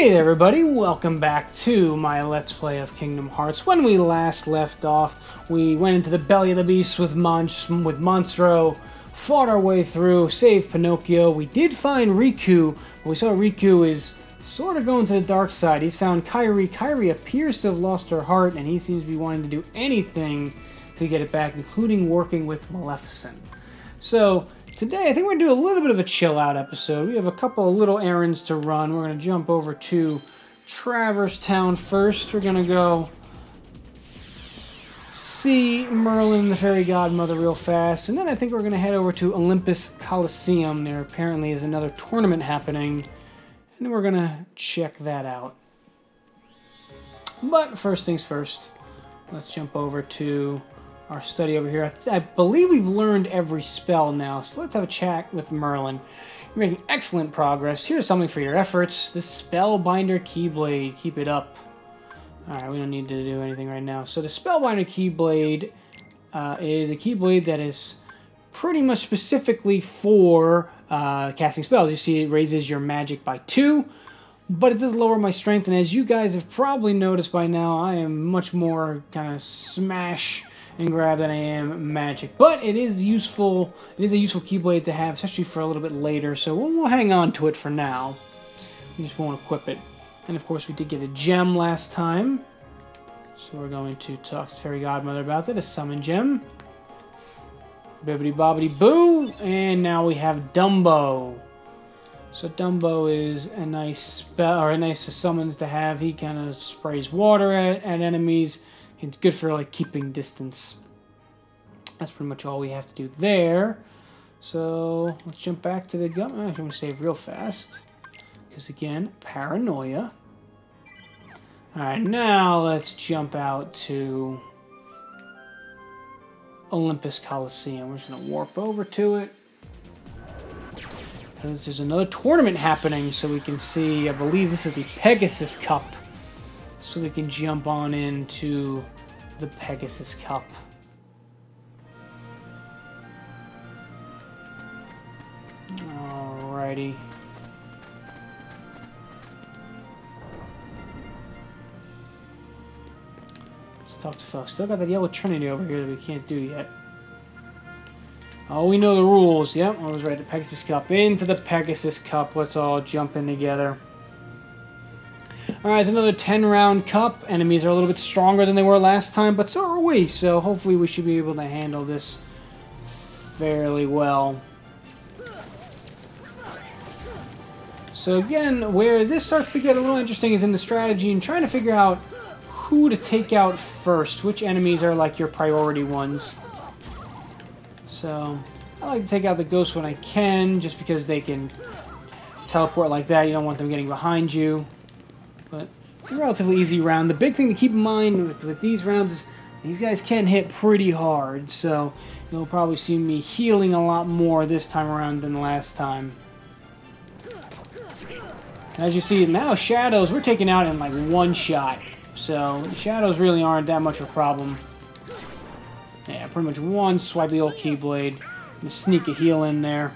Hey there everybody, welcome back to my Let's Play of Kingdom Hearts. When we last left off, we went into the belly of the beast with Monstro, fought our way through, saved Pinocchio. We did find Riku, but we saw Riku is sort of going to the dark side. He's found Kairi. Kairi appears to have lost her heart, and he seems to be wanting to do anything to get it back, including working with Maleficent. So, today, I think we're going to do a little bit of a chill-out episode. We have a couple of little errands to run. We're going to jump over to Traverse Town first. We're going to go see Merlin, the fairy godmother, real fast. And then I think we're going to head over to Olympus Coliseum. There apparently is another tournament happening. And we're going to check that out. But first things first, let's jump over to our study over here. I believe we've learned every spell now, so let's have a chat with Merlin. You're making excellent progress. Here's something for your efforts. The Spellbinder Keyblade. Keep it up. Alright, we don't need to do anything right now. So the Spellbinder Keyblade is a Keyblade that is pretty much specifically for casting spells. You see it raises your magic by 2, but it does lower my strength, and as you guys have probably noticed by now, I am much more kind of smash and grab than I am magic. But it is useful. It is a useful Keyblade to have, especially for a little bit later. So we'll hang on to it for now. We just won't equip it. And of course, we did get a gem last time. So we're going to talk to Fairy Godmother about that. A summon gem. Bibbidi bobbidi boo. And now we have Dumbo. So Dumbo is a nice spell, or a nice summons to have. He kind of sprays water at enemies. It's good for like keeping distance. That's pretty much all we have to do there. So let's jump back to the gun. I'm going to save real fast. Because again, paranoia. Alright, now let's jump out to Olympus Coliseum. We're just going to warp over to it. Because there's another tournament happening, so we can see, I believe this is the Pegasus Cup. So we can jump on into the Pegasus Cup. Alrighty. Let's talk to folks. Still got that yellow Trinity over here that we can't do yet. Oh, we know the rules. Yep, I was right. The Pegasus Cup. Into the Pegasus Cup. Let's all jump in together. Alright, it's another 10-round cup. Enemies are a little bit stronger than they were last time, but so are we. So hopefully we should be able to handle this fairly well. So again, where this starts to get a little interesting is in the strategy and trying to figure out who to take out first. Which enemies are like your priority ones. So I like to take out the ghosts when I can, just because they can teleport like that. You don't want them getting behind you. But it's a relatively easy round. The big thing to keep in mind with these rounds is these guys can hit pretty hard. So you'll probably see me healing a lot more this time around than last time. As you see now, shadows we're taking out in like one shot. So shadows really aren't that much of a problem. Yeah, pretty much one swipe of the old Keyblade. And sneak a heal in there.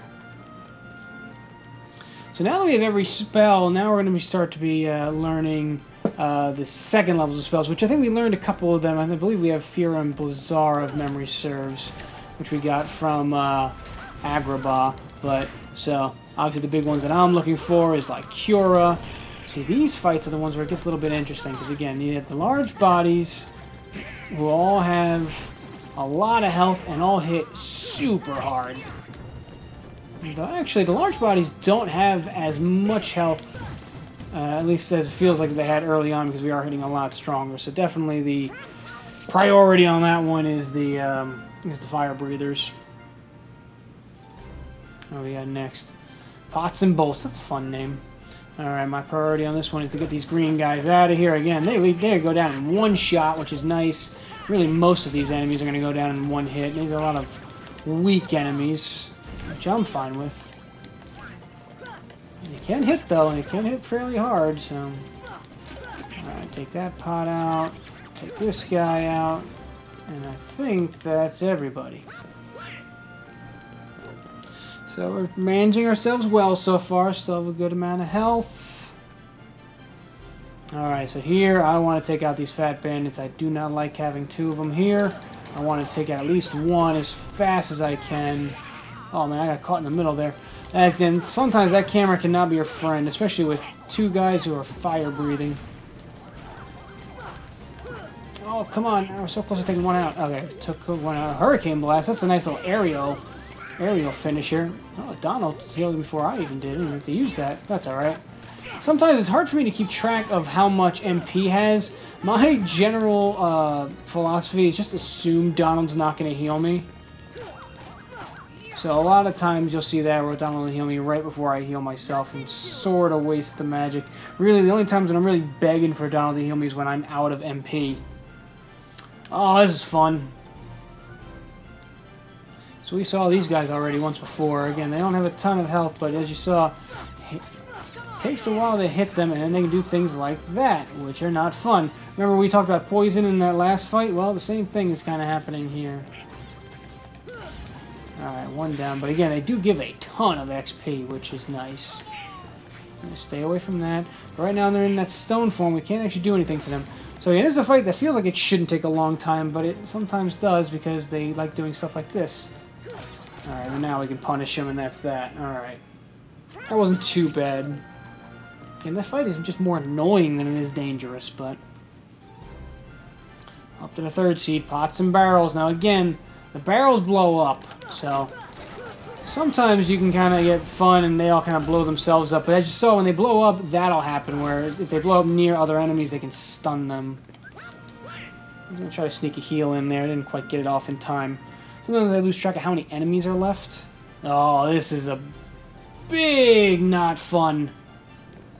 So now that we have every spell, now we're going to start to be learning the second levels of spells, which I think we learned a couple of them. I believe we have Fear and Blizzar, if memory serves, which we got from Agrabah. But, so, obviously the big ones that I'm looking for is like Cura. See, these fights are the ones where it gets a little bit interesting, because again, you have the large bodies who all have a lot of health and all hit super hard. But actually, the large bodies don't have as much health, at least as it feels like they had early on, because we are hitting a lot stronger. So definitely the priority on that one is the fire breathers. What do we got next? Pots and Bolts. That's a fun name. Alright, my priority on this one is to get these green guys out of here. Again, they go down in one shot, which is nice. Really, most of these enemies are going to go down in one hit. These are a lot of weak enemies, which I'm fine with. You can hit, though, and you can hit fairly hard, so... Alright, take that pot out, take this guy out, and I think that's everybody. So we're managing ourselves well so far. Still have a good amount of health. Alright, so here I want to take out these Fat Bandits. I do not like having 2 of them here. I want to take out at least 1 as fast as I can. Oh man, I got caught in the middle there. And sometimes that camera cannot be your friend, especially with 2 guys who are fire-breathing. Oh, come on. We're so close to taking 1 out. Okay, took 1 out. Hurricane Blast. That's a nice little aerial finisher. Oh, Donald healed me before I even did. I didn't have to use that. That's alright. Sometimes it's hard for me to keep track of how much MP has. My general philosophy is just assume Donald's not going to heal me. So a lot of times you'll see that where Donald will heal me right before I heal myself and sort of waste the magic. Really, the only times when I'm really begging for Donald to heal me is when I'm out of MP. Oh, this is fun. So we saw these guys already once before. Again, they don't have a ton of health, but as you saw, it takes a while to hit them, and then they can do things like that, which are not fun. Remember we talked about poison in that last fight? Well, the same thing is kind of happening here. Alright, 1 down. But again, they do give a ton of XP, which is nice. I'm going to stay away from that. But right now they're in that stone form. We can't actually do anything to them. So yeah, this is a fight that feels like it shouldn't take a long time, but it sometimes does because they like doing stuff like this. Alright, well now we can punish them, and that's that. Alright. That wasn't too bad. And that fight is just more annoying than it is dangerous, but... Up to the 3rd seed, pots and barrels. Now again, the barrels blow up, so... Sometimes you can kind of get fun and they all kind of blow themselves up, but as you saw, when they blow up, that'll happen, where if they blow up near other enemies, they can stun them. I'm going to try to sneak a heal in there. I didn't quite get it off in time. Sometimes I lose track of how many enemies are left. Oh, this is a big not fun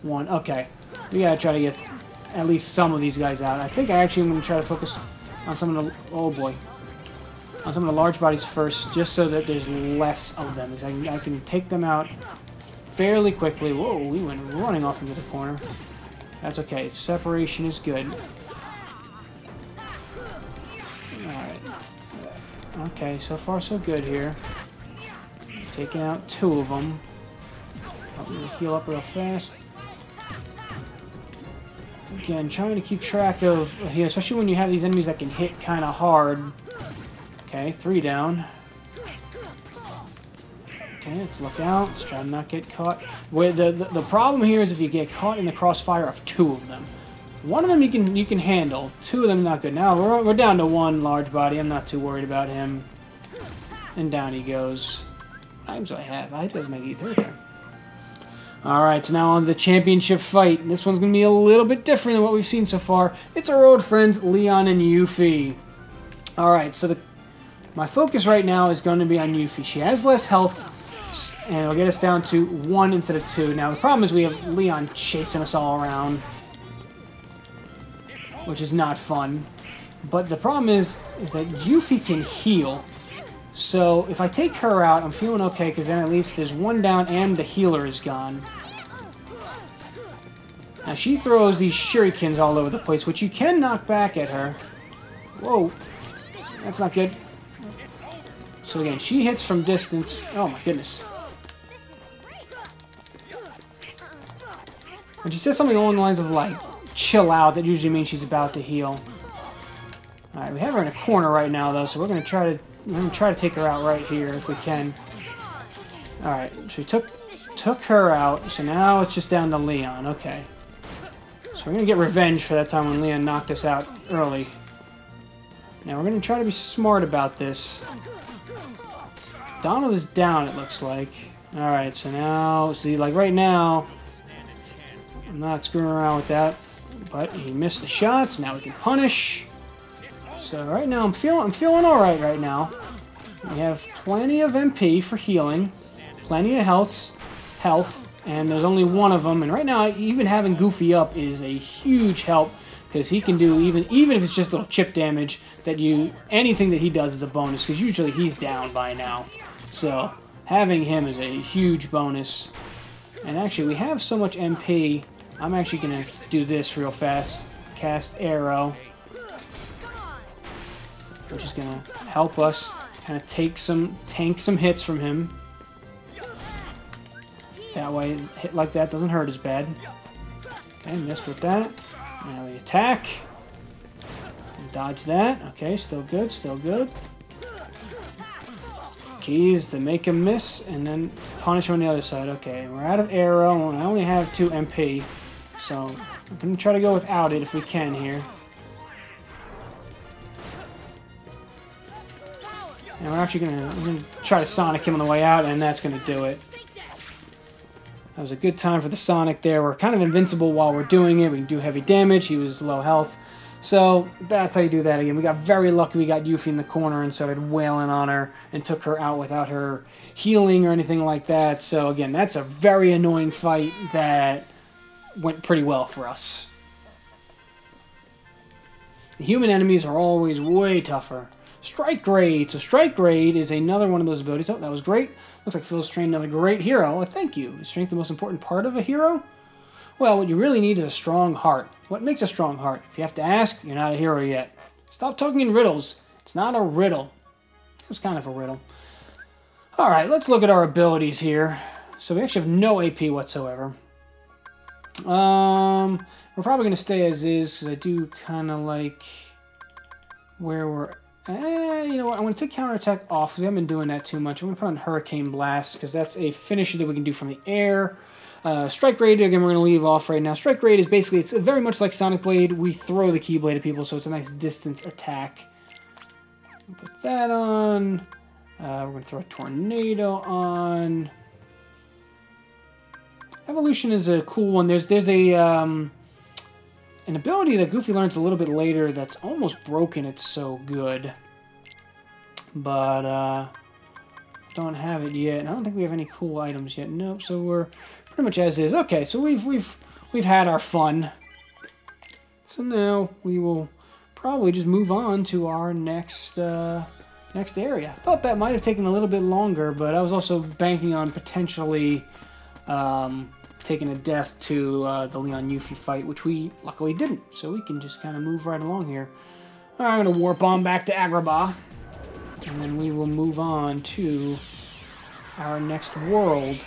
one. Okay, we gotta try to get at least some of these guys out. I think I actually am going to try to focus on some of the... Oh boy. On some of the large bodies first, just so that there's less of them. Because I can take them out fairly quickly. Whoa, we went running off into the corner. That's okay. Separation is good. Alright. Okay, so far so good here. Taking out 2 of them. Help me to heal up real fast. Again, trying to keep track of, especially when you have these enemies that can hit kind of hard. Okay, 3 down. Okay, let's look out. Let's try to not get caught. Where the problem here is if you get caught in the crossfire of 2 of them. 1 of them you can handle. 2 of them not good. Now we're down to 1 large body. I'm not too worried about him. And down he goes. Times I have. I doesn't make it through there. Alright, so now on to the championship fight. This one's going to be a little bit different than what we've seen so far. It's our old friends Leon and Yuffie. Alright, so my focus right now is going to be on Yuffie. She has less health, and it'll get us down to 1 instead of 2. Now, the problem is we have Leon chasing us all around, which is not fun. But the problem is that Yuffie can heal. So, if I take her out, I'm feeling okay, because then at least there's 1 down and the healer is gone. Now, she throws these shurikens all over the place, which you can knock back at her. Whoa. That's not good. So again, she hits from distance. Oh my goodness. When she says something along the lines of, like, chill out, that usually means she's about to heal. Alright, we have her in a corner right now, though, so we're going to try to take her out right here if we can. Alright, so we took her out, so now it's just down to Leon. Okay. So we're going to get revenge for that time when Leon knocked us out early. Now we're going to try to be smart about this. Donald is down, it looks like. Alright, so now, see, like right now, I'm not screwing around with that, but he missed the shots. Now we can punish. So right now, I'm feeling alright right now. We have plenty of MP for healing, plenty of health, and there's only 1 of them. And right now, even having Goofy up is a huge help, because he can do, even if it's just a little chip damage, anything that he does is a bonus, because usually he's down by now. So, having him is a huge bonus. And actually, we have so much MP, I'm actually going to do this real fast. Cast Arrow. Which is going to help us kind of tank some hits from him. That way, a hit like that doesn't hurt as bad. Okay, missed with that. Now we attack. And dodge that. Okay, still good, still good. Keys to make him miss, and then punish him on the other side. Okay, we're out of arrow, and I only have 2 MP. So, I'm going to try to go without it if we can here. And we're actually going to try to Sonic him on the way out, and that's going to do it. That was a good time for the Sonic there. We're kind of invincible while we're doing it. We can do heavy damage. He was low health. So that's how you do that again. We got very lucky. We got Yuffie in the corner and started wailing on her and took her out without her healing or anything like that. So again, that's a very annoying fight that went pretty well for us. The human enemies are always way tougher. Strike Grade. So Strike Grade is another one of those abilities. Oh, that was great. Looks like Phil's trained another great hero. Well, thank you. Is strength the most important part of a hero? Well, what you really need is a strong heart. What makes a strong heart? If you have to ask, you're not a hero yet. Stop talking in riddles. It's not a riddle. It was kind of a riddle. Alright, let's look at our abilities here. So we actually have no AP whatsoever. We're probably going to stay as is, because I do kind of like where we're... you know what, I'm going to take counterattack off, because we haven't been doing that too much. I'm going to put on Hurricane Blast, because that's a finisher that we can do from the air. Strike Raid, again, we're going to leave off right now. Strike Raid is basically, it's very much like Sonic Blade. We throw the Keyblade at people, so it's a nice distance attack. Put that on. We're going to throw a Tornado on. Evolution is a cool one. There's a an ability that Goofy learns a little bit later that's almost broken. It's so good. But, don't have it yet. I don't think we have any cool items yet. Nope, so we're pretty much as is. Okay, so we've had our fun. So now we will probably just move on to our next next area. I thought that might have taken a little bit longer, but I was also banking on potentially taking a death to the Leon Yuffie fight, which we luckily didn't. So we can just kind of move right along here. All right, I'm going to warp on back to Agrabah, and then we will move on to our next world.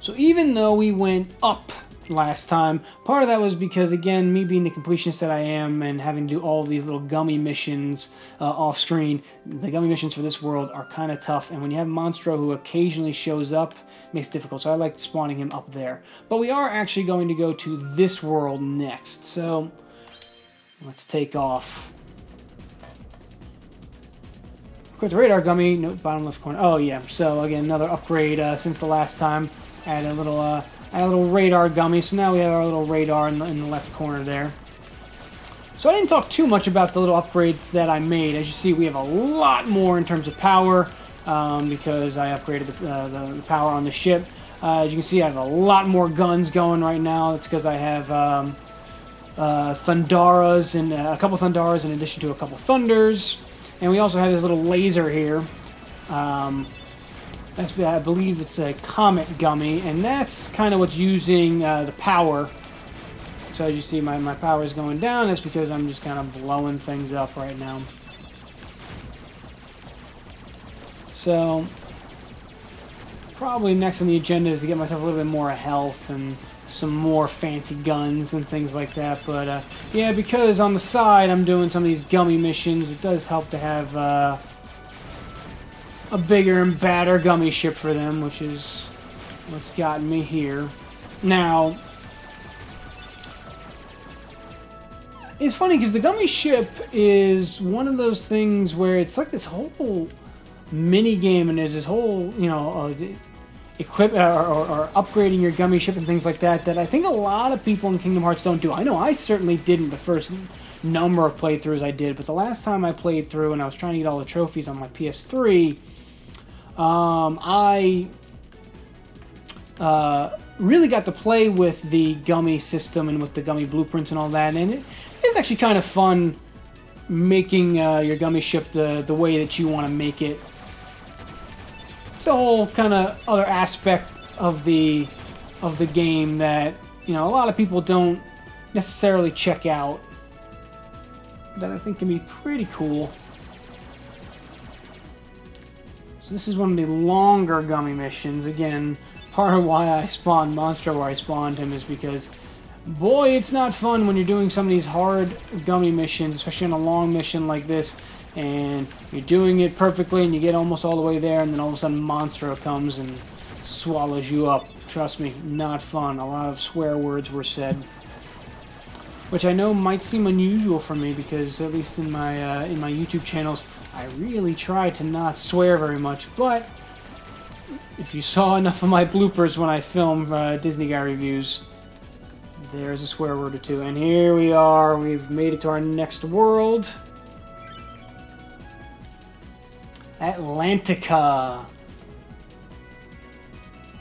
So even though we went up last time, part of that was because, again, me being the completionist that I am and having to do all these little gummy missions off screen, the gummy missions for this world are kind of tough, and when you have Monstro who occasionally shows up, it makes it difficult, so I like spawning him up there. But we are actually going to go to this world next, so let's take off. Of course, the radar gummy, no, bottom left corner. Oh yeah, so again, another upgrade since the last time. Add a little radar gummy, so now we have our little radar in the left corner there. So I didn't talk too much about the little upgrades that I made. As you see, we have a lot more in terms of power because I upgraded the power on the ship. As you can see, I have a lot more guns going right now. That's because I have Thundaras and a couple Thundaras in addition to a couple Thunders. And we also have this little laser here. I believe it's a Comet Gummy, and that's kind of what's using the power. So as you see, my power is going down. That's because I'm just kind of blowing things up right now. So, probably next on the agenda is to get myself a little bit more health and some more fancy guns and things like that. But, yeah, because on the side I'm doing some of these gummy missions, it does help to have a bigger and badder gummy ship for them, which is what's gotten me here. Now, it's funny because the gummy ship is one of those things where it's like this whole mini game, and there's this whole, you know, equip or upgrading your gummy ship and things like that that I think a lot of people in Kingdom Hearts don't do. I know I certainly didn't the first number of playthroughs I did, but the last time I played through and I was trying to get all the trophies on my PS3, I really got to play with the gummy system and with the gummy blueprints and all that, and it is actually kind of fun making your gummy ship the way that you want to make it. It's a whole kind of other aspect of the game that, you know, a lot of people don't necessarily check out, that I think can be pretty cool. So this is one of the longer gummy missions. Again, part of why I spawned Monstro where I spawned him is because, boy, it's not fun when you're doing some of these hard gummy missions, especially on a long mission like this, and you're doing it perfectly and you get almost all the way there, and then all of a sudden Monstro comes and swallows you up. Trust me, not fun. A lot of swear words were said, which I know might seem unusual for me because, at least in my YouTube channels, I really try to not swear very much. But if you saw enough of my bloopers when I film Disney Guy reviews, there's a swear word or two. And here we are. We've made it to our next world, Atlantica.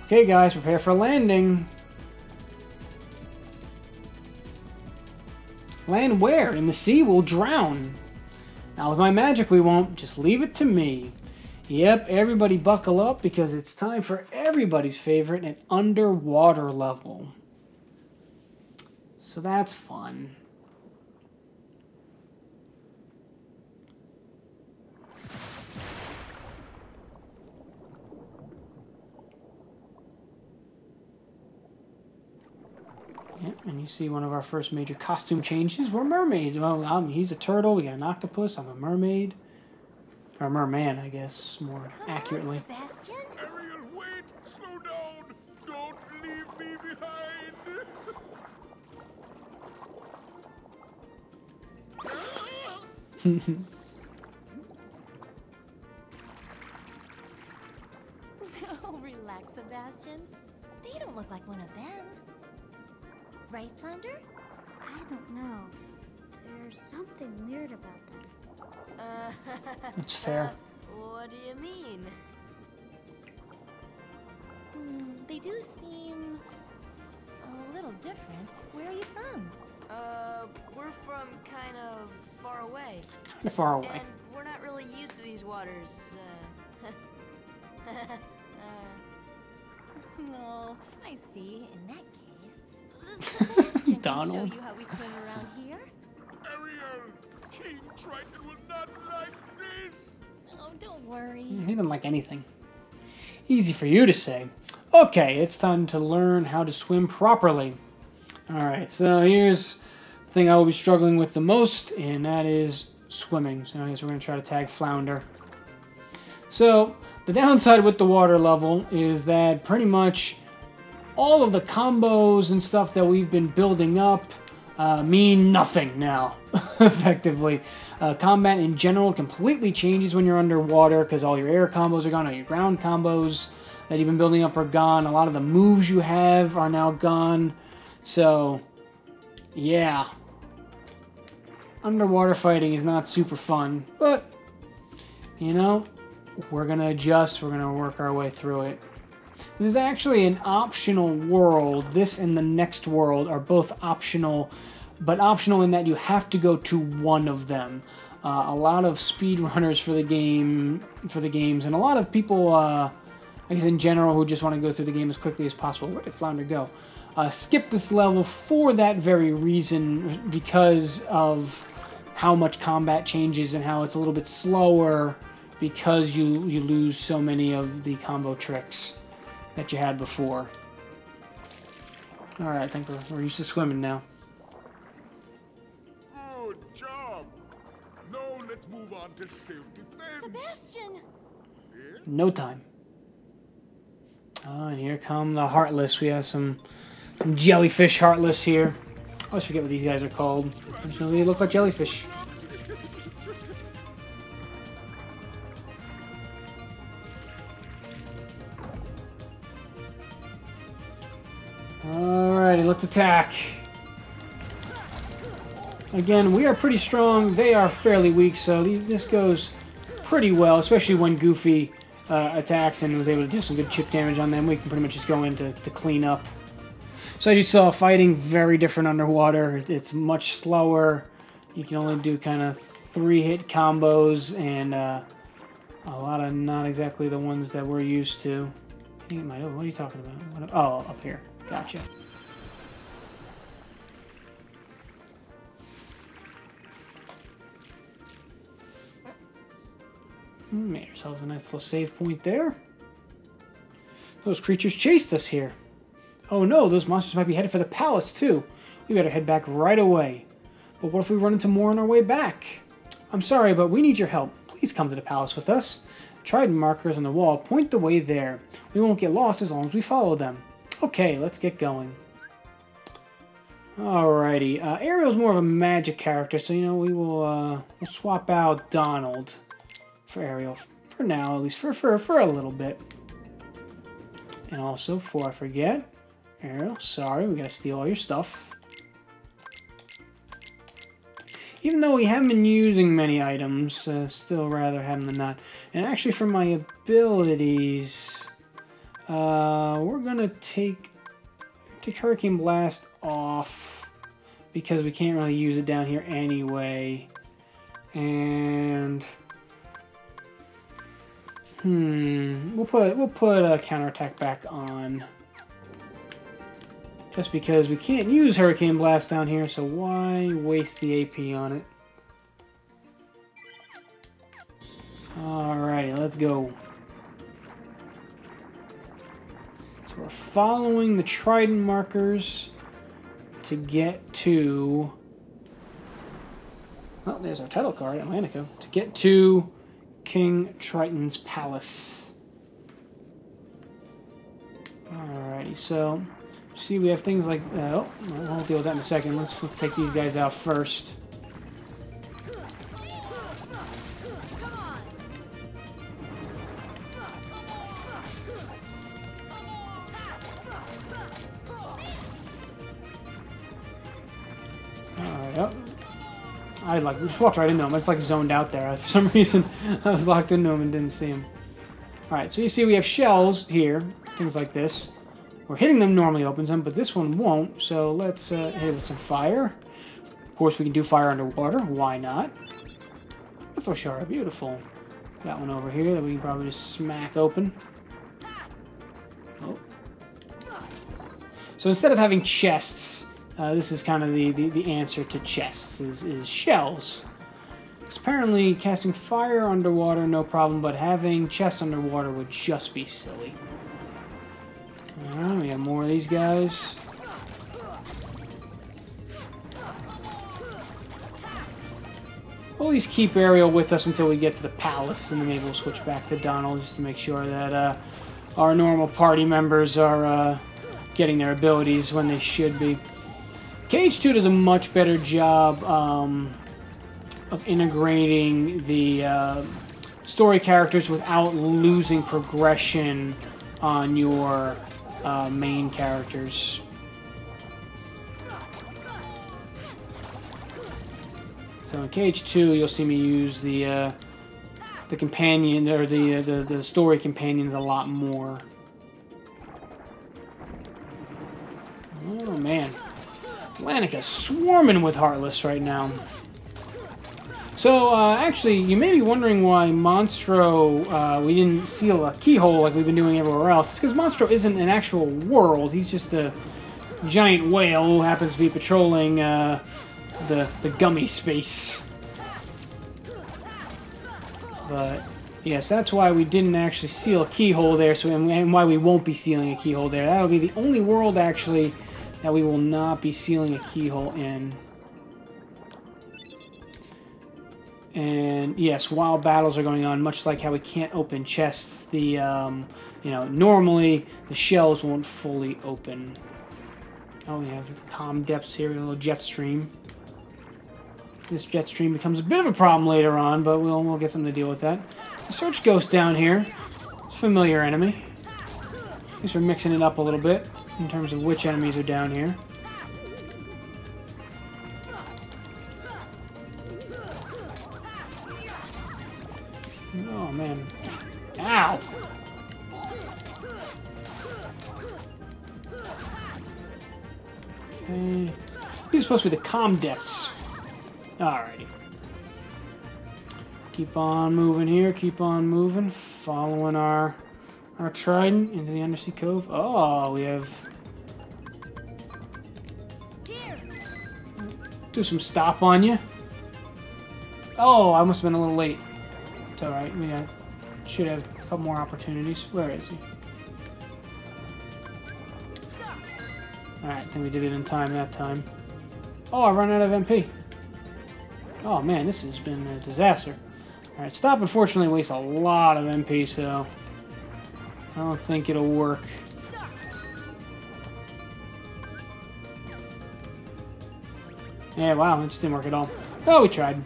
Okay, guys, prepare for landing. Land where? In the sea, we'll drown. Now, with my magic, we won't. Just leave it to me. Yep, everybody buckle up because it's time for everybody's favorite, an underwater level. So that's fun. Yeah, and you see one of our first major costume changes. We're mermaids. Well, he's a turtle. We got an octopus. I'm a mermaid. Or merman, I guess, more accurately. Sebastian? Ariel, wait! Slow down! Don't leave me behind! Oh, relax, Sebastian. They don't look like one of them. Right, Flounder? I don't know. There's something weird about them. That's fair. What do you mean? They do seem a little different. Where are you from? We're from kind of far away. Kind of far away. And we're not really used to these waters. No, I see. In that case, Sebastian Donald. can show you how we swim around here. Ariel! King Triton will not like this! Oh, don't worry. He didn't like anything. Easy for you to say. Okay, it's time to learn how to swim properly. Alright, so here's the thing I will be struggling with the most, and that is swimming. So I guess we're going to try to tag Flounder. So, the downside with the water level is that pretty much all of the combos and stuff that we've been building up mean nothing now, effectively. Combat in general completely changes when you're underwater because all your air combos are gone, all your ground combos that you've been building up are gone. A lot of the moves you have are now gone. So, yeah. Underwater fighting is not super fun, but, you know, we're going to adjust. We're going to work our way through it. This is actually an optional world. This and the next world are both optional, but optional in that you have to go to one of them. A lot of speedrunners for the games, and a lot of people, I guess in general, who just want to go through the game as quickly as possible. Where did Flounder go? Skip this level for that very reason, because of how much combat changes and how it's a little bit slower because you lose so many of the combo tricks that you had before. Alright, I think we're used to swimming now. Good job! Now let's move on to self-defense. Sebastian! Yeah? No time. Oh, and here come the Heartless. We have some jellyfish Heartless here. I always forget what these guys are called. They look like jellyfish. Alrighty, let's attack. Again, we are pretty strong. They are fairly weak, so this goes pretty well, especially when Goofy attacks and was able to do some good chip damage on them. We can pretty much just go in to clean up. So as you saw, fighting very different underwater. It's much slower. You can only do kind of 3-hit combos and a lot of not exactly the ones that we're used to. I think it might. What are you talking about? Oh, up here. Gotcha. Made ourselves a nice little save point there. Those creatures chased us here. Oh no, those monsters might be headed for the palace too. We better head back right away. But what if we run into more on our way back? I'm sorry, but we need your help. Please come to the palace with us. Trident markers on the wall point the way there. We won't get lost as long as we follow them. Okay, let's get going. Alrighty, Ariel's more of a magic character, so you know we'll swap out Donald for Ariel for now, at least for a little bit. And also, before I forget, Ariel, sorry, we gotta steal all your stuff. Even though we haven't been using many items, still rather have them than not. And actually, for my abilities, we're gonna take Hurricane Blast off because we can't really use it down here anyway. And we'll put Counterattack back on. Just because we can't use Hurricane Blast down here, so why waste the AP on it? Alrighty, let's go. So we're following the Trident markers to get to... Oh, there's our title card, Atlantico. To get to King Triton's palace. Alrighty, so... See, we have things like... oh, I'll deal with that in a second. Let's take these guys out first. Alright, oh. I just walked right into him. I was like zoned out there. For some reason, I was locked into him and didn't see him. Alright, so you see we have shells here. Things like this. We're hitting them normally opens them, but this one won't, so let's hit it with some fire. Of course, we can do fire underwater. Why not? Lithoshara, beautiful. Got one over here that we can probably just smack open. Oh. So instead of having chests, this is kind of the answer to chests, is shells. Because apparently casting fire underwater, no problem, but having chests underwater would just be silly. Alright, we have more of these guys. We'll at least keep Ariel with us until we get to the palace, and then maybe we'll switch back to Donald just to make sure that our normal party members are getting their abilities when they should be. KH2 does a much better job of integrating the story characters without losing progression on your main characters. So in KH2, you'll see me use the companion or the story companions a lot more. Oh man, Atlantica's swarming with Heartless right now. So, actually, you may be wondering why Monstro, we didn't seal a keyhole like we've been doing everywhere else. It's because Monstro isn't an actual world. He's just a giant whale who happens to be patrolling the gummy space. But, yes, that's why we didn't actually seal a keyhole there, and why we won't be sealing a keyhole there. That'll be the only world, actually, that we will not be sealing a keyhole in. And yes, while battles are going on, much like how we can't open chests, the you know, normally the shells won't fully open. Oh, we have the calm depths here, a little jet stream. This jet stream becomes a bit of a problem later on, but we'll get something to deal with that. The Search Ghost down here, it's a familiar enemy. At least we're mixing it up a little bit in terms of which enemies are down here. Oh, man. Ow! Okay. These are supposed to be the calm depths. Alrighty. Keep on moving here, keep on moving. Following our trident into the Undersea Cove. Oh, we have... Do some stop on you. Oh, I must have been a little late. It's alright, I should have a couple more opportunities. Where is he? Alright, I think we did it in time that time. Oh, I run out of MP. Oh man, this has been a disaster. Alright, stop unfortunately wastes a lot of MP, so I don't think it'll work. Yeah, wow, it just didn't work at all. Oh, we tried.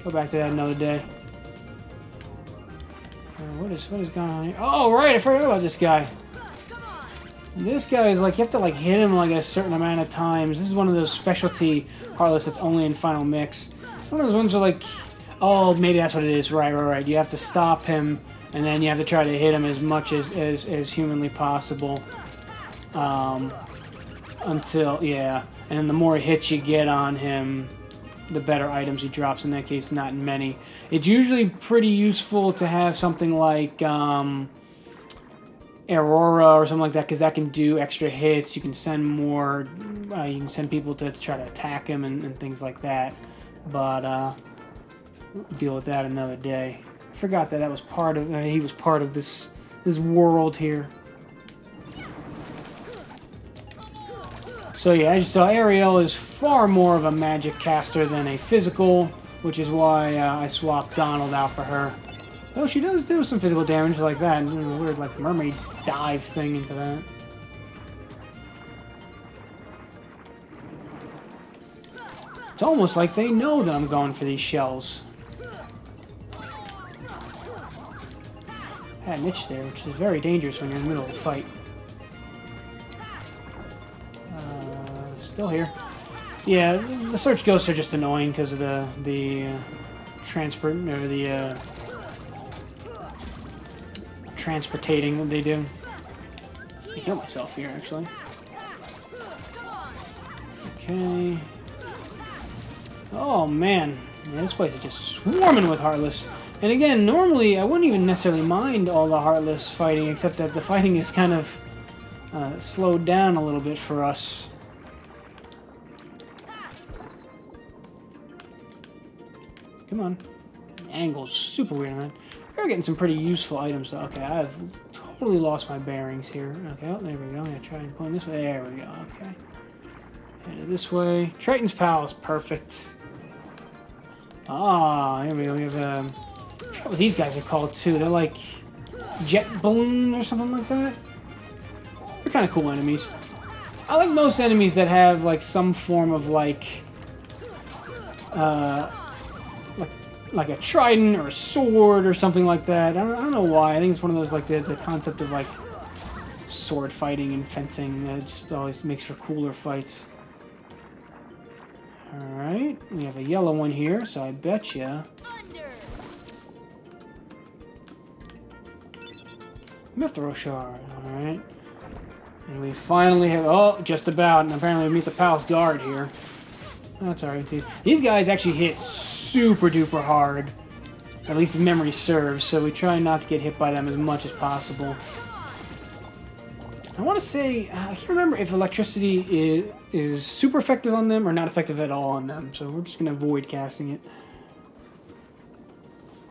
Go back to that another day. What is going on here? Oh, right, I forgot about this guy. This guy is like, you have to like hit him like a certain amount of times. This is one of those specialty Heartless that's only in Final Mix. One of those ones where like, oh, maybe that's what it is. Right. You have to stop him, and then you have to try to hit him as much as humanly possible. Until, yeah. And the more hits you get on him, the better items he drops. In that case, not many. It's usually pretty useful to have something like Aurora or something like that, because that can do extra hits. You can send more. You can send people to try to attack him and things like that. But we'll deal with that another day. I forgot that was part of. He was part of this world here. So yeah, as you saw, Ariel is far more of a magic caster than a physical, which is why I swapped Donald out for her. Though she does do some physical damage like that, and a weird like mermaid dive thing into that. It's almost like they know that I'm going for these shells. I had an itch there, which is very dangerous when you're in the middle of a fight. Still here. Yeah, the search ghosts are just annoying because of the transport or the transportating that they do. I kill myself here actually. Okay. Oh man, yeah, this place is just swarming with Heartless. And again, normally I wouldn't even necessarily mind all the Heartless fighting, except that the fighting is kind of slowed down a little bit for us. Come on. The angle's super weird on that. We're getting some pretty useful items though. Okay, I've totally lost my bearings here. Okay, oh, there we go. I'm gonna try and point this way. There we go. Okay. Headed this way. Triton's Palace. Perfect. Ah, here we go. We have I forget what these guys are called too. They're like jet balloons or something like that. They're kind of cool enemies. I like most enemies that have like some form of like a trident or a sword or something like that. I don't know why. I think it's one of those like the concept of like sword fighting and fencing that just always makes for cooler fights. Alright, we have a yellow one here, so I betcha. Mithril shard, alright. And we finally have, oh, just about, and apparently we meet the palace guard here. That's alright. These guys actually hit super duper hard. At least if memory serves, so we try not to get hit by them as much as possible. I want to say, I can't remember if electricity is super effective on them or not effective at all on them, so we're just going to avoid casting it.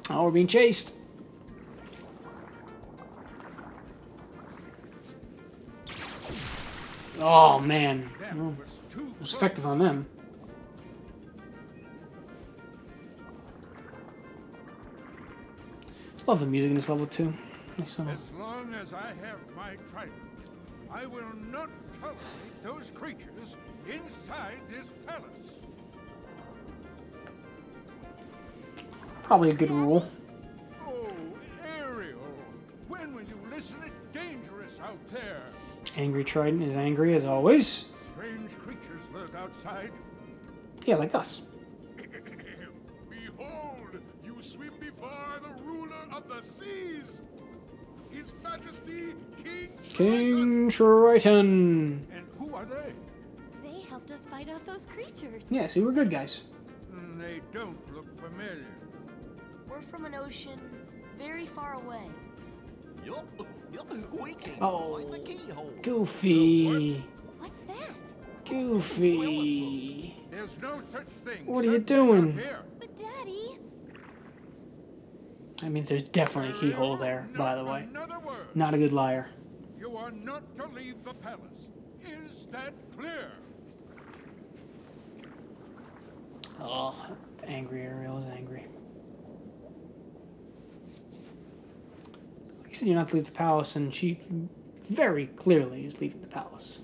Oh, we're being chased. Oh, man. Well, it was effective on them. Love the music in this level, too. Nice little... As long as I have my trident, I will not tolerate those creatures inside this palace. Probably a good rule. Oh, Ariel, when will you listen? It's dangerous out there. Angry Trident is angry as always. Strange creatures lurk outside. Yeah, like us. Behold, you swim before the ruler of the seas. His Majesty, King Triton. And who are they? They helped us fight off those creatures. Yeah, see, we're good guys. They don't look familiar. We're from an ocean very far away. Oh, Goofy. What's that? Goofy. There's no such thing. What are you doing? But Daddy... That means there's definitely a keyhole there, by the way. Not a good liar. You are not to leave the palace. that clear? Oh, angry Ariel is angry. Like you said, you're not to leave the palace, and she very clearly is leaving the palace.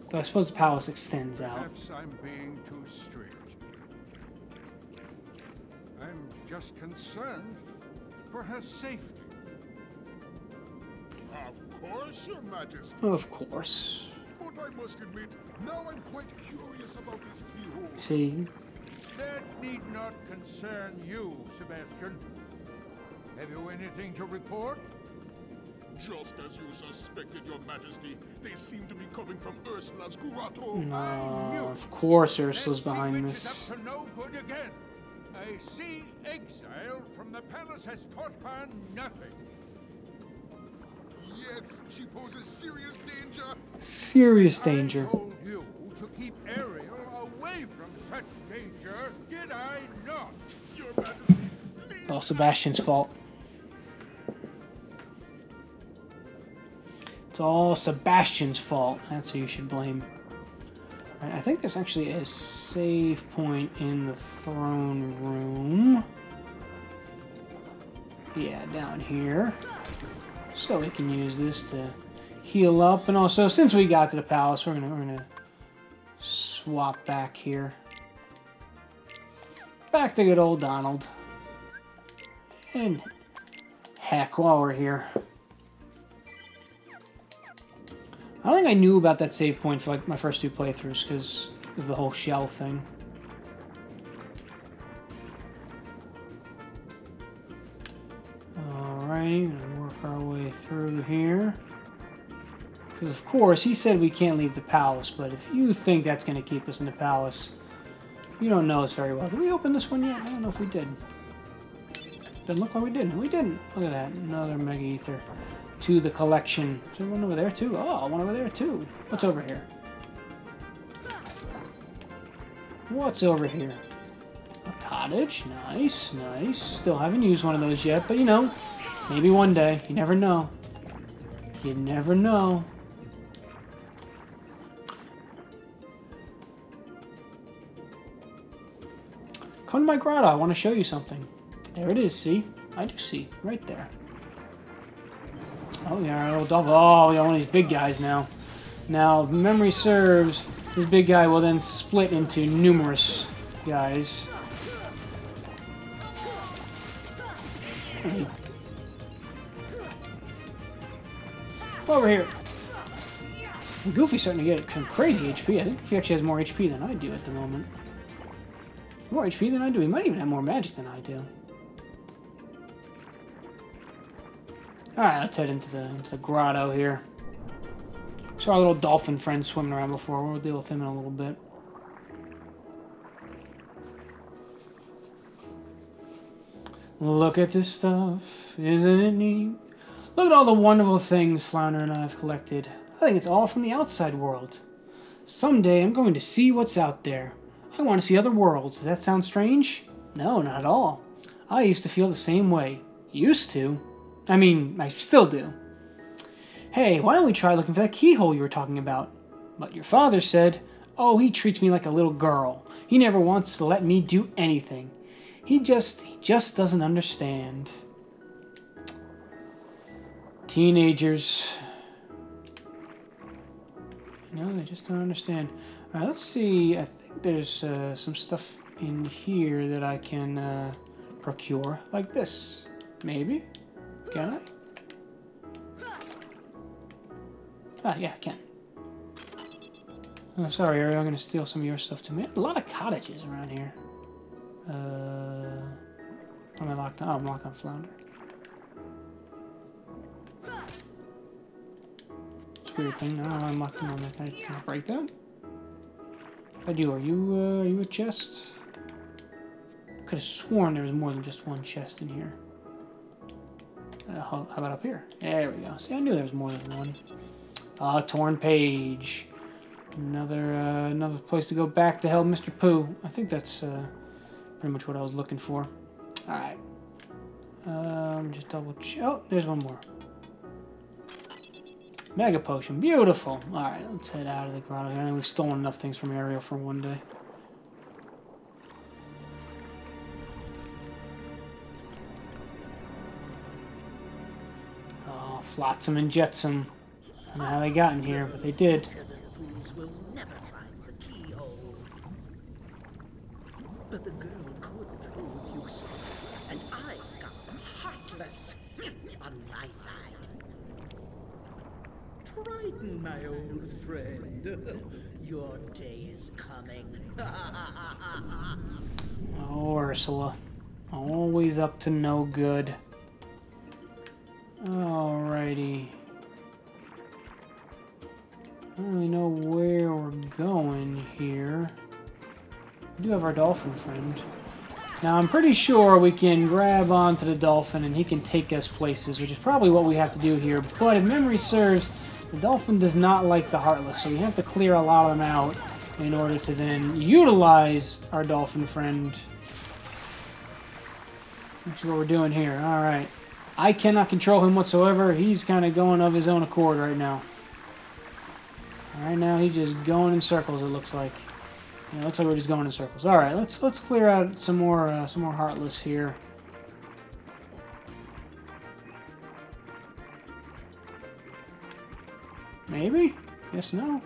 Though I suppose the palace extends out. Perhaps I'm being too strict. I'm just concerned for her safety. Of course, Your Majesty. Of course. But I must admit, now I'm quite curious about this keyhole. See, That need not concern you, Sebastian. Have you anything to report? Just as you suspected, Your Majesty, they seem to be coming from Ursula's grotto. no, of course Ursula's That sea behind witch is this. up to no good again. A sea exile from the palace has taught her nothing. Yes, she poses serious danger. Serious danger. I told you to keep Ariel away from such danger, did I not? Your Majesty, please. All Sebastian's fault. It's all Sebastian's fault. That's who you should blame. Right, I think there's actually a save point in the throne room. Yeah, down here. So we can use this to heal up, and also since we got to the palace, we're gonna swap back here. Back to good old Donald. And heck, while we're here, I don't think I knew about that save point for like my first two playthroughs because of the whole shell thing. Alright, gonna work our way through here. Because of course, he said we can't leave the palace, but if you think that's going to keep us in the palace, you don't know us very well. Did we open this one yet? I don't know if we did. Doesn't look like we did. We didn't. Look at that. Another Mega Ether to the collection. Is there one over there too? Oh, one over there too. What's over here? What's over here? A cottage. Nice, nice. Still haven't used one of those yet, but you know, maybe one day. You never know. You never know. Come to my grotto. I want to show you something. There it is. See? I do see. Right there. Oh, yeah, our little double. Oh, we got one of these big guys now. Now, if memory serves, this big guy will then split into numerous guys. Over here. Goofy's starting to get some crazy HP. I think he actually has more HP than I do at the moment. More HP than I do. He might even have more magic than I do. Alright, let's head into the grotto here. Saw our little dolphin friend swimming around before. We'll deal with him in a little bit. Look at this stuff. Isn't it neat? Look at all the wonderful things Flounder and I have collected. I think it's all from the outside world. Someday I'm going to see what's out there. I want to see other worlds. Does that sound strange? No, not at all. I used to feel the same way. Used to? I mean, I still do. Hey, why don't we try looking for that keyhole you were talking about? But your father said, oh, he treats me like a little girl. He never wants to let me do anything. He just doesn't understand. Teenagers. No, they just don't understand. All right, let's see. I think there's some stuff in here that I can procure. Like this. Maybe? Can I? Ah, yeah, I can. Oh, sorry, Ariel. I'm going to steal some of your stuff too. Man, a lot of cottages around here. Am I locked on? Oh, I'm locked on Flounder. It's a weird thing. I don't know why I'm locked on that. Can I break that? I do. Are you a chest? Could have sworn there was more than just one chest in here. How about up here? There we go. See, I knew there was more than one. Ah, torn page. Another place to go back to help Mr. Pooh. I think that's pretty much what I was looking for. All right. Just double check. Oh, there's one more. Mega Potion. Beautiful. Alright, let's head out of the grotto here. I think we've stolen enough things from Ariel for one day. Oh, Flotsam and Jetsam. I don't know how they got in here, but they did. Fools will never find the keyhole. But the girl could prove useful, and I've got the Heartless on my side. Triton, my old friend, your day is coming. Oh, Ursula. Always up to no good. Alrighty. I don't really know where we're going here. We do have our dolphin friend. Now, I'm pretty sure we can grab onto the dolphin and he can take us places, which is probably what we have to do here. But if memory serves, the dolphin does not like the Heartless, so we have to clear a lot of them out in order to then utilize our dolphin friend. Which is what we're doing here. Alright. I cannot control him whatsoever. He's kind of going of his own accord right now. Right now, he's just going in circles, it looks like. Yeah, it looks like we're just going in circles. Alright, let's clear out some more Heartless here. Maybe? Yes, no?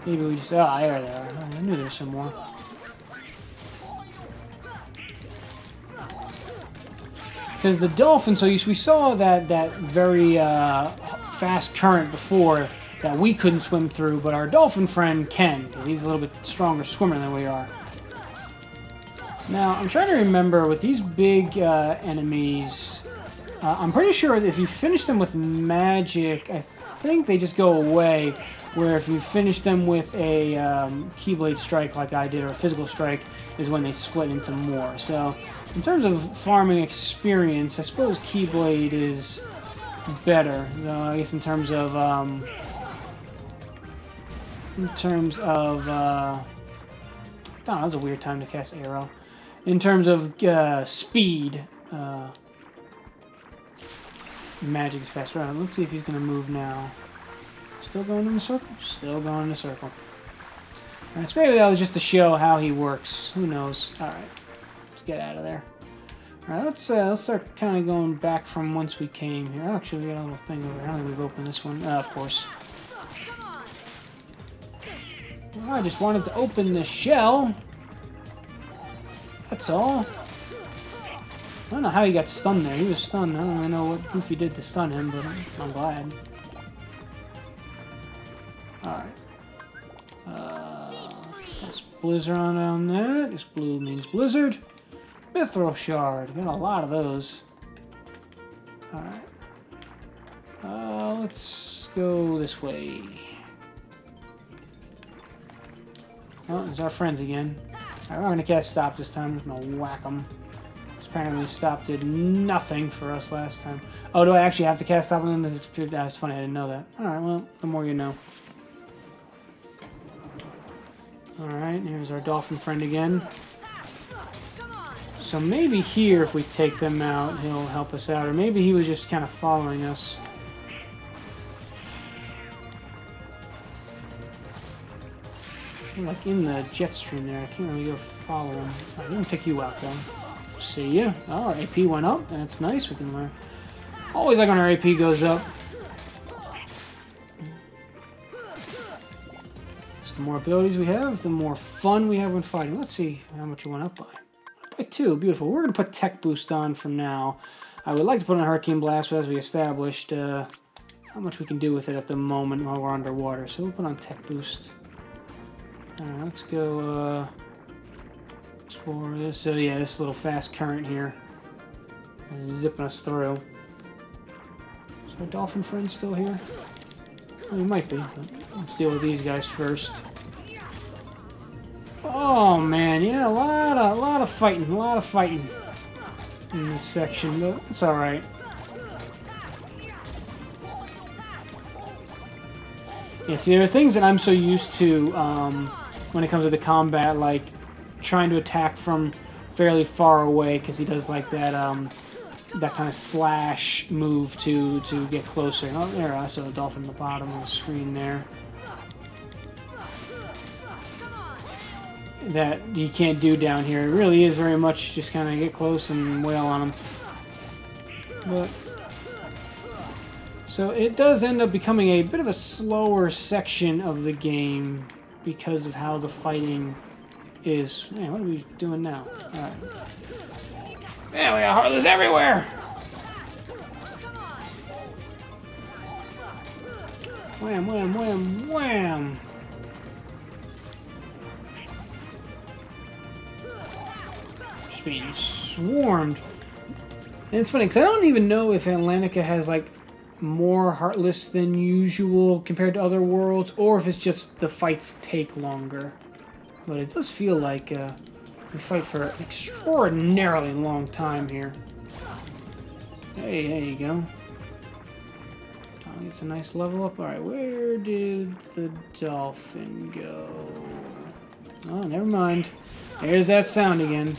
Maybe we just... Oh, there they are. I knew there was some more. Because the dolphin, so we saw that very fast current before that we couldn't swim through, but our dolphin friend can. He's a little bit stronger swimmer than we are. Now, I'm trying to remember, with these big enemies, I'm pretty sure that if you finish them with magic, I think they just go away, where if you finish them with a Keyblade strike like I did, or a physical strike, is when they split into more. So, in terms of farming experience, I suppose Keyblade is better, though I guess in terms of oh, that was a weird time to cast Arrow. In terms of speed, magic is faster. Right, let's see if he's going to move now. Still going in a circle? Still going in a circle. Alright, so maybe that was just to show how he works. Who knows? Alright, let's get out of there. Alright, let's start kind of going back from whence we came here. Actually, we got a little thing over here. I don't think we've opened this one. Of course. I just wanted to open the shell. That's all. I don't know how he got stunned there. He was stunned. I don't really know what Goofy did to stun him, but I'm glad. Alright. Let's Blizzard on that. This blue means Blizzard. Mithril Shard. Got a lot of those. Alright. Let's go this way. Oh, there's our friends again. Alright, we're gonna cast Stop this time. I'm just gonna whack them. Apparently Stop did nothing for us last time. Oh, do I actually have to cast Stop on them? That's funny, I didn't know that. Alright, well, the more you know. Alright, here's our dolphin friend again. So maybe here, if we take them out, he'll help us out. Or maybe he was just kind of following us. Like in the jet stream there, I can't really go follow him. I didn't pick you out though. See ya. Oh, our AP went up. That's nice. We can learn. Always like when our AP goes up. So the more abilities we have, the more fun we have when fighting. Let's see how much it went up by. By 2. Beautiful. We're going to put Tech Boost on for now. I would like to put on Hurricane Blast, but as we established, how much we can do with it at the moment while we're underwater. So we'll put on Tech Boost. Alright, let's go explore this. So yeah, this little fast current here is zipping us through. Is our dolphin friend still here? Well, he might be, but let's deal with these guys first. Oh man, yeah, a lot of fighting in this section, but it's alright. Yeah, see, there are things that I'm so used to when it comes to the combat, like trying to attack from fairly far away, because he does like that that kind of slash move to get closer. Oh, there, I saw a dolphin at the bottom of the screen there. That you can't do down here. It really is very much just kind of get close and wail on them. But so it does end up becoming a bit of a slower section of the game because of how the fighting is. Man, what are we doing now? Alright. Man, we got Heartless everywhere! Wham, wham, wham, wham! Just being swarmed. And it's funny, because I don't even know if Atlantica has, like, more Heartless than usual compared to other worlds, or if it's just the fights take longer. But it does feel like we fight for an extraordinarily long time here. Hey, there you go. Oh, it's a nice level up. Alright, where did the dolphin go? Oh, never mind. There's that sound again.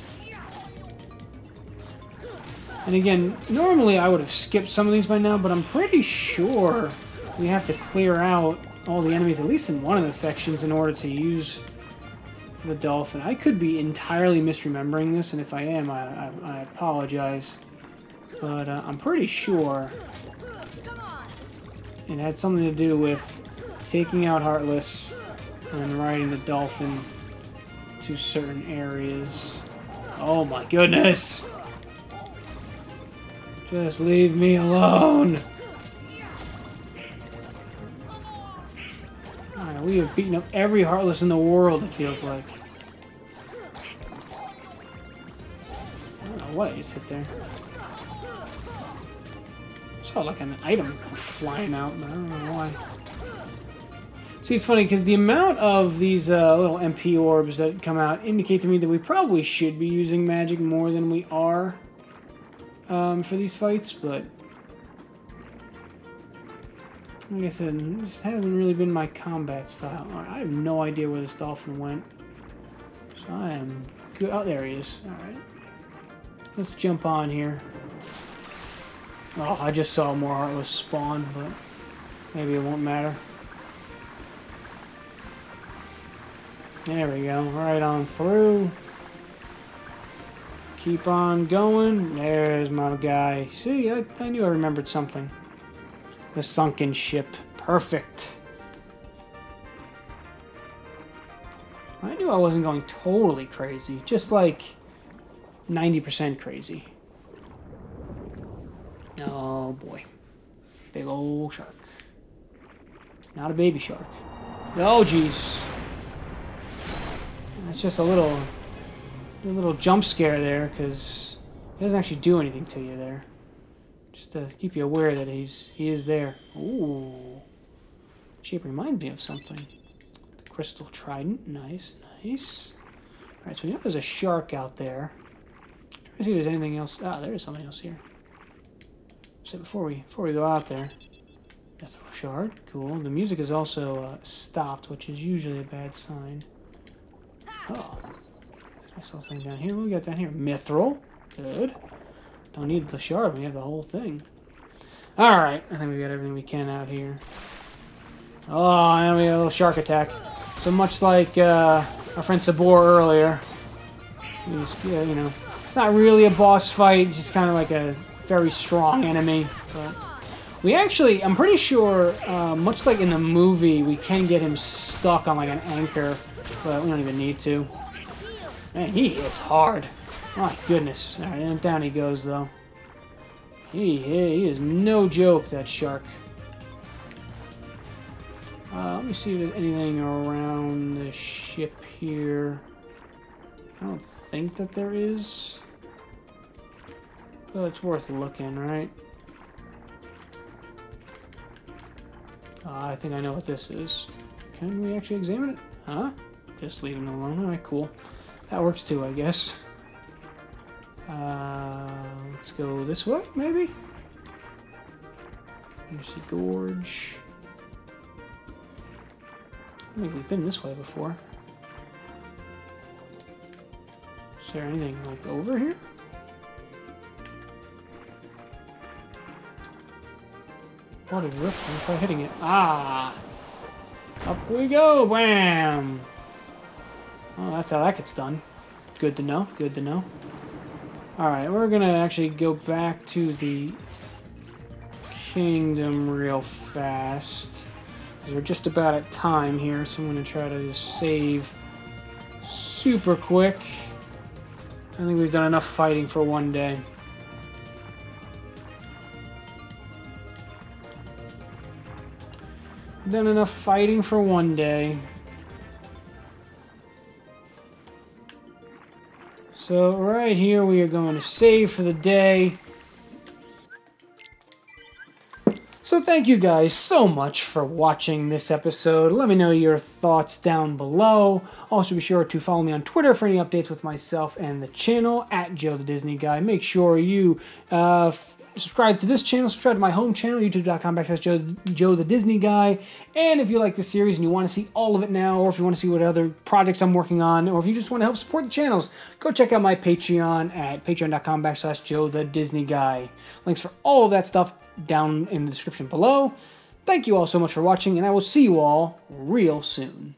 And again, normally I would have skipped some of these by now, but I'm pretty sure we have to clear out all the enemies, at least in one of the sections, in order to use the dolphin. I could be entirely misremembering this, and if I am, I apologize. But I'm pretty sure it had something to do with taking out Heartless and riding the dolphin to certain areas. Oh my goodness! Just leave me alone! Alright, we have beaten up every Heartless in the world, it feels like. I don't know what I just hit there. I saw like an item come flying out, but I don't know why. See, it's funny, because the amount of these little MP orbs that come out indicate to me that we probably should be using magic more than we are. For these fights, but like I said, this hasn't really been my combat style. I have no idea where this dolphin went, so I am good. Oh, there he is. Alright, let's jump on here. Oh, I just saw more Heartless spawn, but maybe it won't matter. There we go, right on through. Keep on going. There's my guy. See, I knew I remembered something. The sunken ship. Perfect. I knew I wasn't going totally crazy. Just like 90% crazy. Oh boy. Big old shark. Not a baby shark. Oh jeez. That's just a little jump scare there, because he doesn't actually do anything to you there. Just to keep you aware that he is there. Ooh. Shape reminds me of something. The crystal trident. Nice, nice. Alright, so we know there's a shark out there. Try to see if there's anything else. Ah, there is something else here. So before we go out there. Mithril shard. Cool. The music is also stopped, which is usually a bad sign. Oh. Nice little thing down here. What we got down here? Mithril. Good. Don't need the shard. We have the whole thing. Alright. I think we got everything we can out here. Oh, and we got a little shark attack. So much like our friend Sabor earlier. Just, you know, not really a boss fight. Just kind of like a very strong enemy. But we actually, I'm pretty sure, much like in the movie, we can get him stuck on like an anchor. But we don't even need to. Man, he hits hard. My goodness. Alright, and down he goes, though. He is no joke, that shark. Let me see if there's anything around the ship here. I don't think that there is. But it's worth looking, right? I think I know what this is. Can we actually examine it? Huh? Just leave him alone. Alright, cool. That works too, I guess. Let's go this way, maybe? Undersea Gorge. I think we've been this way before. Is there anything, like, over here? What is it? I'm try hitting it. Ah! Up we go! Wham! Oh, that's how that gets done. Good to know. Good to know. Alright, we're gonna actually go back to the kingdom real fast. We're just about at time here, so I'm gonna try to just save super quick. I think we've done enough fighting for one day. Done enough fighting for one day. So right here we are going to save for the day. So thank you guys so much for watching this episode. Let me know your thoughts down below. Also be sure to follow me on Twitter for any updates with myself and the channel at Joe the Disney Guy. Make sure you subscribe to this channel, subscribe to my home channel, youtube.com/Joe the Disney Guy. And if you like this series and you want to see all of it now, or if you want to see what other projects I'm working on, or if you just want to help support the channels, go check out my Patreon at patreon.com/Joe the Disney Guy. Links for all of that stuff down in the description below. Thank you all so much for watching, and I will see you all real soon.